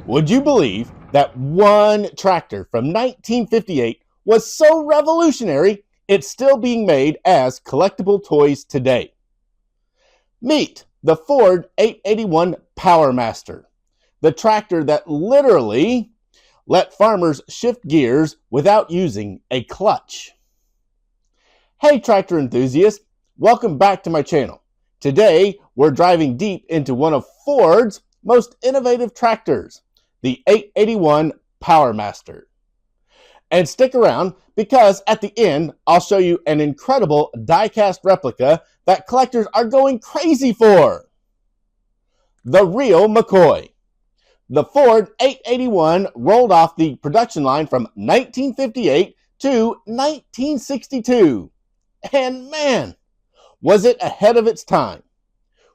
Would you believe that one tractor from 1958 was so revolutionary it's still being made as collectible toys today? Meet the Ford 881 Powermaster, the tractor that literally let farmers shift gears without using a clutch. Hey tractor enthusiasts, welcome back to my channel. Today we're driving deep into one of Ford's most innovative tractors, the 881 Powermaster. And stick around because at the end I'll show you an incredible die-cast replica that collectors are going crazy for. The real McCoy. The Ford 881 rolled off the production line from 1958 to 1962. And man, was it ahead of its time.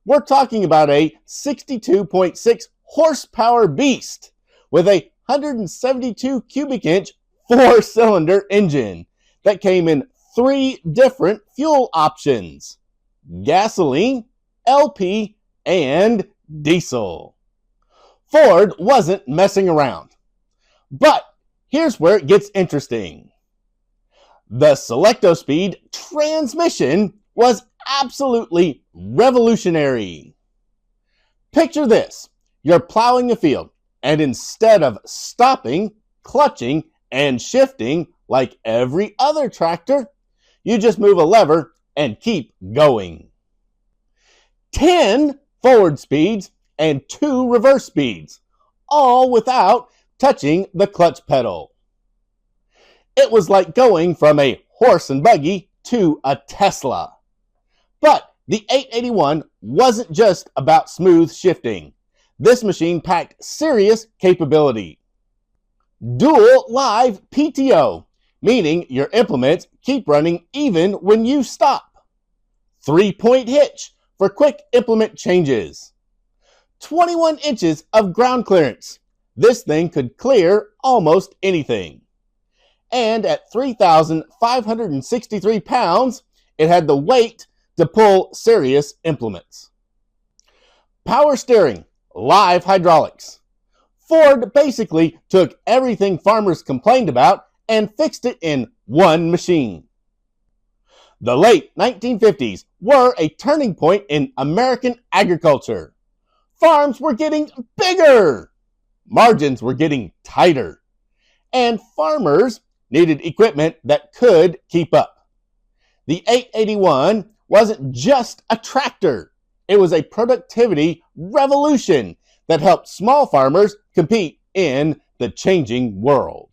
We're talking about a 62.6 horsepower beast with a 172 cubic inch four-cylinder engine that came in 3 different fuel options: gasoline, LP, and diesel. Ford wasn't messing around. But here's where it gets interesting. The Selecto-Speed transmission was absolutely revolutionary. Picture this. You're plowing a field, and instead of stopping, clutching, and shifting like every other tractor, you just move a lever and keep going. 10 forward speeds and 2 reverse speeds, all without touching the clutch pedal. It was like going from a horse and buggy to a Tesla. But the 881 wasn't just about smooth shifting. This machine packed serious capability. Dual live PTO, meaning your implements keep running even when you stop. 3-point hitch for quick implement changes. 21 inches of ground clearance. This thing could clear almost anything. And at 3,563 pounds, it had the weight to pull serious implements. Power steering, live hydraulics. Ford basically took everything farmers complained about and fixed it in one machine. The late 1950s were a turning point in American agriculture. Farms were getting bigger, margins were getting tighter, and farmers needed equipment that could keep up. The 881 wasn't just a tractor, it was a productivity revolution that helped small farmers compete in the changing world.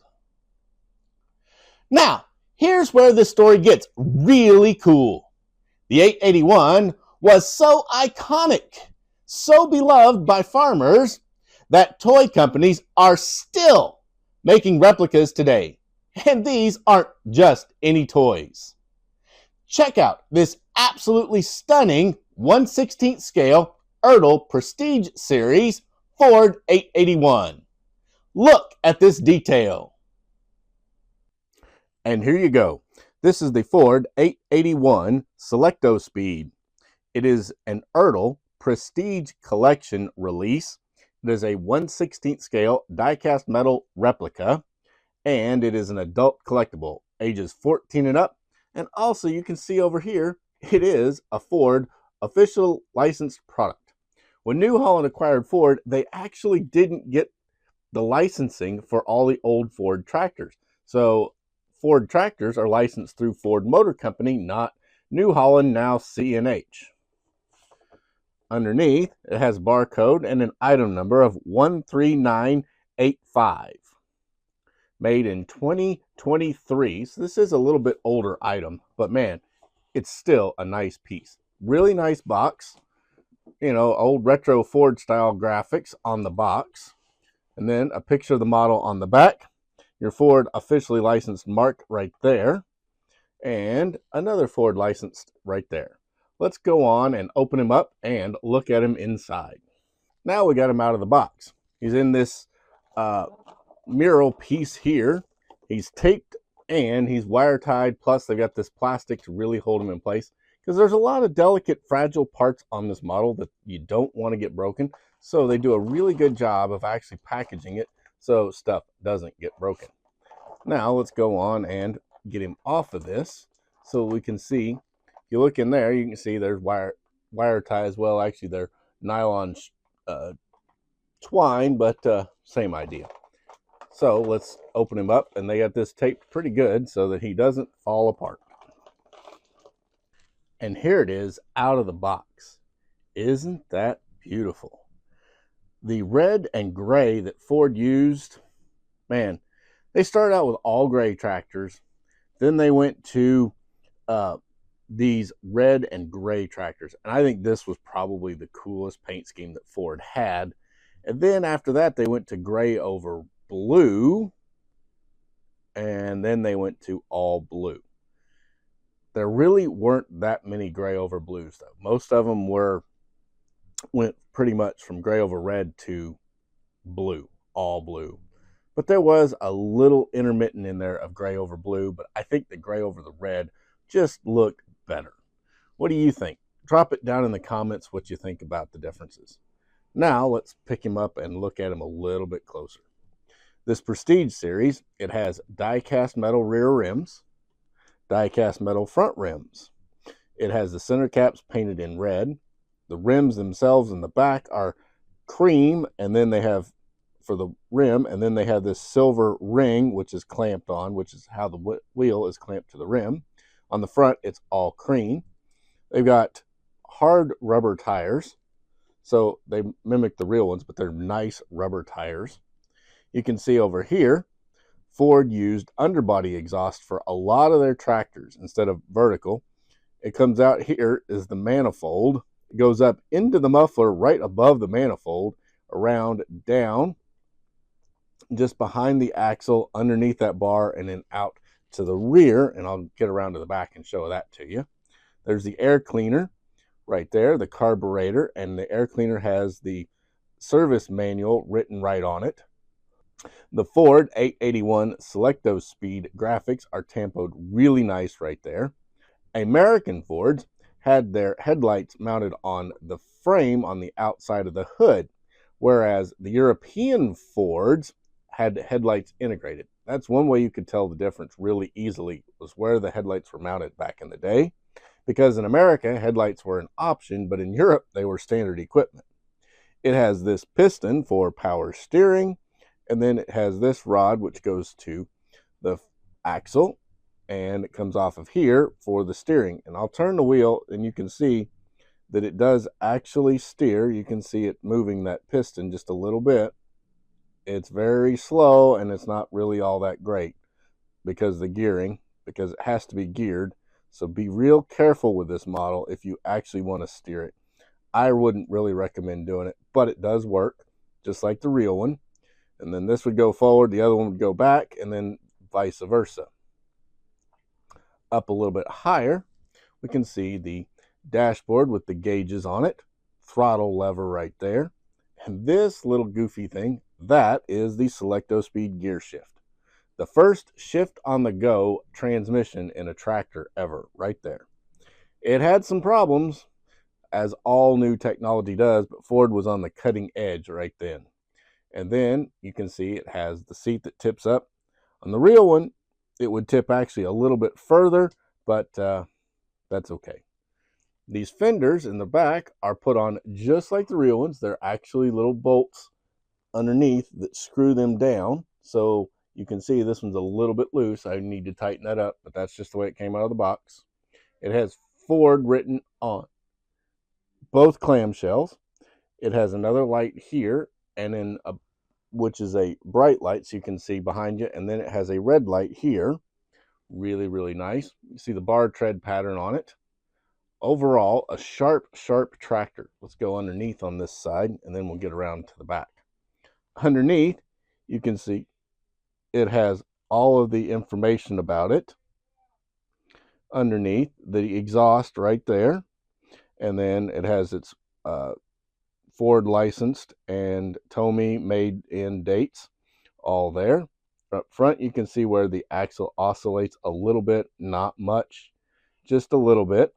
Now, here's where this story gets really cool. The 881 was so iconic, so beloved by farmers, that toy companies are still making replicas today. And these aren't just any toys. Check out this absolutely stunning 1/16 scale Ertl Prestige Series Ford 881. Look at this detail. And here you go. This is the Ford 881 Selecto-Speed. It is an Ertl Prestige Collection release. It is a 1/16 scale die-cast metal replica, and it is an adult collectible, ages 14 and up. And also you can see over here, it is a Ford official licensed product. When New Holland acquired Ford, they actually didn't get the licensing for all the old Ford tractors. So Ford tractors are licensed through Ford Motor Company, not New Holland, now C&H. Underneath, it has barcode and an item number of 13985. Made in 2023, so this is a little bit older item, but man, it's still a nice piece. Really nice box. You know, old retro Ford style graphics on the box. And then a picture of the model on the back. Your Ford officially licensed mark right there. And another Ford licensed right there. Let's go on and open him up and look at him inside. Now we got him out of the box. He's in this mural piece here. He's taped and he's wire tied, plus they've got this plastic to really hold him in place, because there's a lot of delicate, fragile parts on this model that you don't want to get broken. So they do a really good job of actually packaging it so stuff doesn't get broken. Now let's go on and get him off of this so we can see. If you look in there, you can see there's wire ties. Well, actually they're nylon twine, but same idea. So let's open him up, and they got this taped pretty good so that he doesn't fall apart. And here it is out of the box. Isn't that beautiful? The red and gray that Ford used, man, they started out with all gray tractors. Then they went to these red and gray tractors. And I think this was probably the coolest paint scheme that Ford had. And then after that, they went to gray over blue. And then they went to all blue. There really weren't that many gray over blues, though. Most of them went pretty much from gray over red to blue, all blue. But there was a little intermittent in there of gray over blue, but I think the gray over the red just looked better. What do you think? Drop it down in the comments what you think about the differences. Now let's pick him up and look at him a little bit closer. This Prestige series, it has die-cast metal rear rims, die-cast metal front rims. It has the center caps painted in red. The rims themselves in the back are cream, and then they have for the rim, and then they have this silver ring which is clamped on, which is how the wheel is clamped to the rim. On the front, it's all cream. They've got hard rubber tires, so they mimic the real ones, but they're nice rubber tires. You can see over here, Ford used underbody exhaust for a lot of their tractors instead of vertical. It comes out here is the manifold. It goes up into the muffler right above the manifold, around down, just behind the axle, underneath that bar, and then out to the rear. And I'll get around to the back and show that to you. There's the air cleaner right there, the carburetor, and the air cleaner has the service manual written right on it. The Ford 881 Selecto Speed graphics are tampoed really nice right there. American Fords had their headlights mounted on the frame on the outside of the hood, whereas the European Fords had headlights integrated. That's one way you could tell the difference really easily, was where the headlights were mounted back in the day. Because in America, headlights were an option, but in Europe, they were standard equipment. It has this piston for power steering, and then it has this rod which goes to the axle, and it comes off of here for the steering. And I'll turn the wheel, and you can see that it does actually steer. You can see it moving that piston just a little bit. It's very slow, and it's not really all that great because the gearing, because it has to be geared. So be real careful with this model if you actually want to steer it. I wouldn't really recommend doing it, but it does work, just like the real one. And then this would go forward, the other one would go back, and then vice versa. Up a little bit higher, we can see the dashboard with the gauges on it, throttle lever right there, and this little goofy thing, that is the Selecto Speed gear shift. The first shift on the go transmission in a tractor ever, right there. It had some problems, as all new technology does, but Ford was on the cutting edge right then. And then you can see it has the seat that tips up. On the real one, it would tip actually a little bit further, but that's okay. These fenders in the back are put on just like the real ones. They're actually little bolts underneath that screw them down. So you can see this one's a little bit loose. I need to tighten that up, but that's just the way it came out of the box. It has Ford written on both clamshells. It has another light here, and then which is a bright light, so you can see behind you, and then it has a red light here. Really, really nice. You see the bar tread pattern on it. Overall, a sharp tractor. Let's go underneath on this side, and then we'll get around to the back. Underneath, you can see it has all of the information about it. Underneath, the exhaust right there, and then it has its Ford licensed and Tomy made in dates all there. Up front, you can see where the axle oscillates a little bit, not much, just a little bit.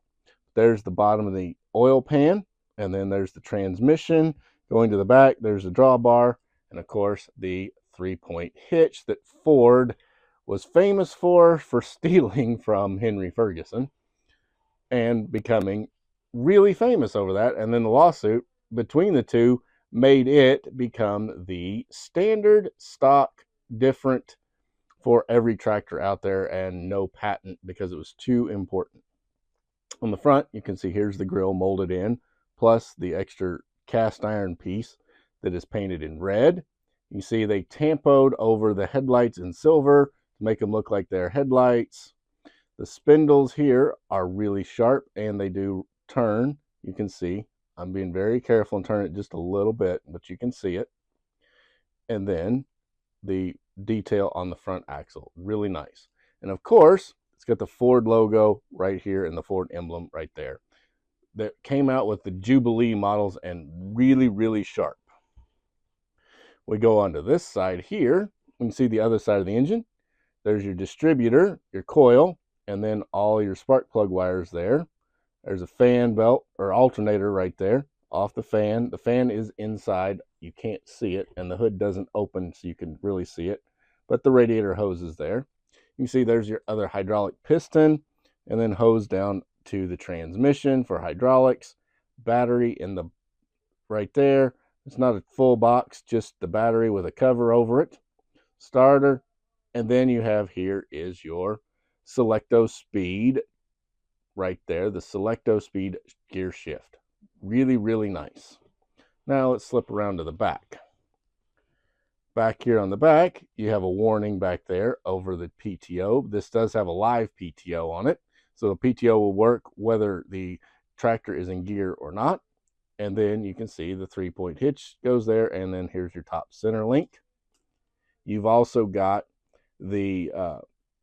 There's the bottom of the oil pan, and then there's the transmission Going to the back, there's a drawbar, and of course the 3-point hitch that Ford was famous for stealing from Henry Ferguson and becoming really famous over that. And then the lawsuit between the two made it become the standard stock, different for every tractor out there, and no patent because it was too important. On the front, you can see here's the grill molded in, plus the extra cast iron piece that is painted in red. You see they tampoed over the headlights in silver to make them look like they're headlights. The spindles here are really sharp and they do turn. You can see I'm being very careful and turn it just a little bit, but you can see it. And then the detail on the front axle, really nice. And of course, it's got the Ford logo right here and the Ford emblem right there. That came out with the Jubilee models and really, really sharp. We go on to this side here. You can see the other side of the engine. There's your distributor, your coil, and then all your spark plug wires there. There's a fan belt or alternator right there off the fan. The fan is inside. You can't see it, and the hood doesn't open so you can really see it. But the radiator hose is there. You can see there's your other hydraulic piston, and then hose down to the transmission for hydraulics. Battery in the right there. It's not a full box, just the battery with a cover over it. Starter, and then you have here is your Selecto Speed right there, the Selecto Speed gear shift. Really, really nice. Now let's slip around to the back. Back here on the back, you have a warning back there over the PTO. This does have a live PTO on it, so the PTO will work whether the tractor is in gear or not. And then you can see the 3-point hitch goes there, and then here's your top center link. You've also got the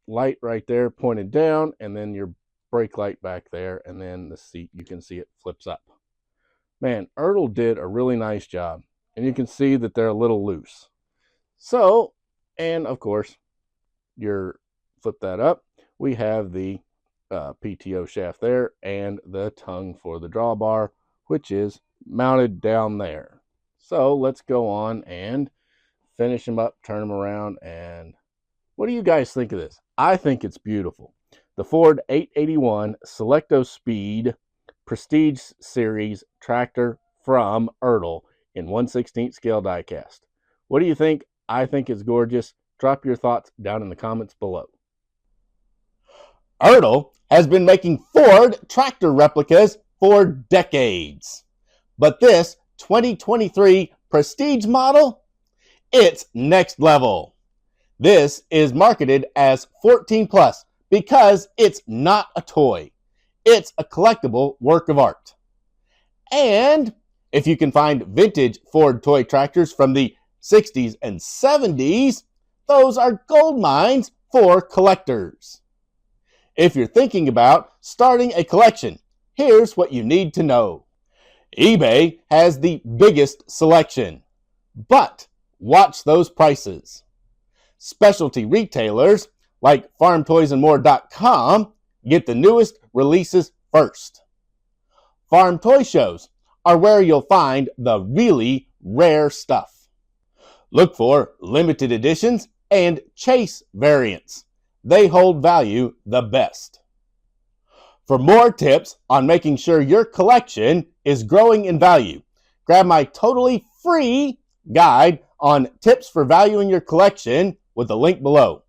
light right there pointed down, and then your brake light back there, and then the seat, you can see it flips up. Man, Ertl did a really nice job, and you can see that they're a little loose. So, and of course, flip that up, we have the PTO shaft there and the tongue for the drawbar, which is mounted down there. So let's go on and finish them up, turn them around, and what do you guys think of this? I think it's beautiful. The Ford 881 Selecto Speed Prestige Series tractor from Ertl in 1/16 scale diecast. What do you think? I think it's gorgeous. Drop your thoughts down in the comments below. Ertl has been making Ford tractor replicas for decades. But this 2023 Prestige model, it's next level. This is marketed as 14 plus because it's not a toy. It's a collectible work of art. And if you can find vintage Ford toy tractors from the 60s and 70s, those are gold mines for collectors. If you're thinking about starting a collection, here's what you need to know. eBay has the biggest selection, but watch those prices. Specialty retailers like farmtoysandmore.com get the newest releases first. Farm toy shows are where you'll find the really rare stuff. Look for limited editions and chase variants. They hold value the best. For more tips on making sure your collection is growing in value, grab my totally free guide on tips for valuing your collection with the link below.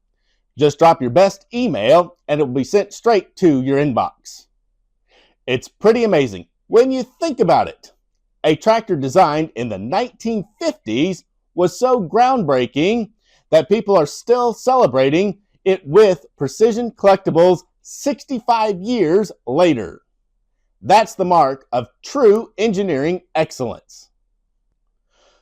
Just drop your best email and it will be sent straight to your inbox. It's pretty amazing when you think about it. A tractor designed in the 1950s was so groundbreaking that people are still celebrating it with Precision Collectibles 65 years later. That's the mark of true engineering excellence.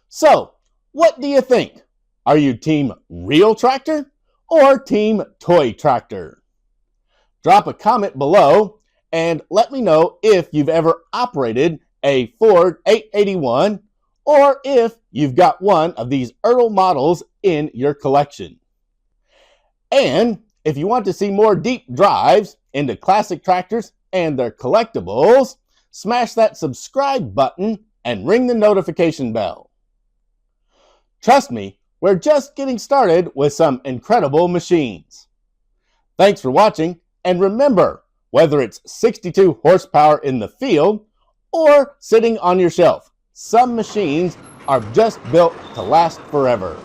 So, what do you think? Are you team real tractor or team toy tractor? Drop a comment below and let me know if you've ever operated a Ford 881 or if you've got one of these Ertl models in your collection. And if you want to see more deep dives into classic tractors and their collectibles, smash that subscribe button and ring the notification bell. Trust me, we're just getting started with some incredible machines. Thanks for watching, and remember, whether it's 62 horsepower in the field or sitting on your shelf, some machines are just built to last forever.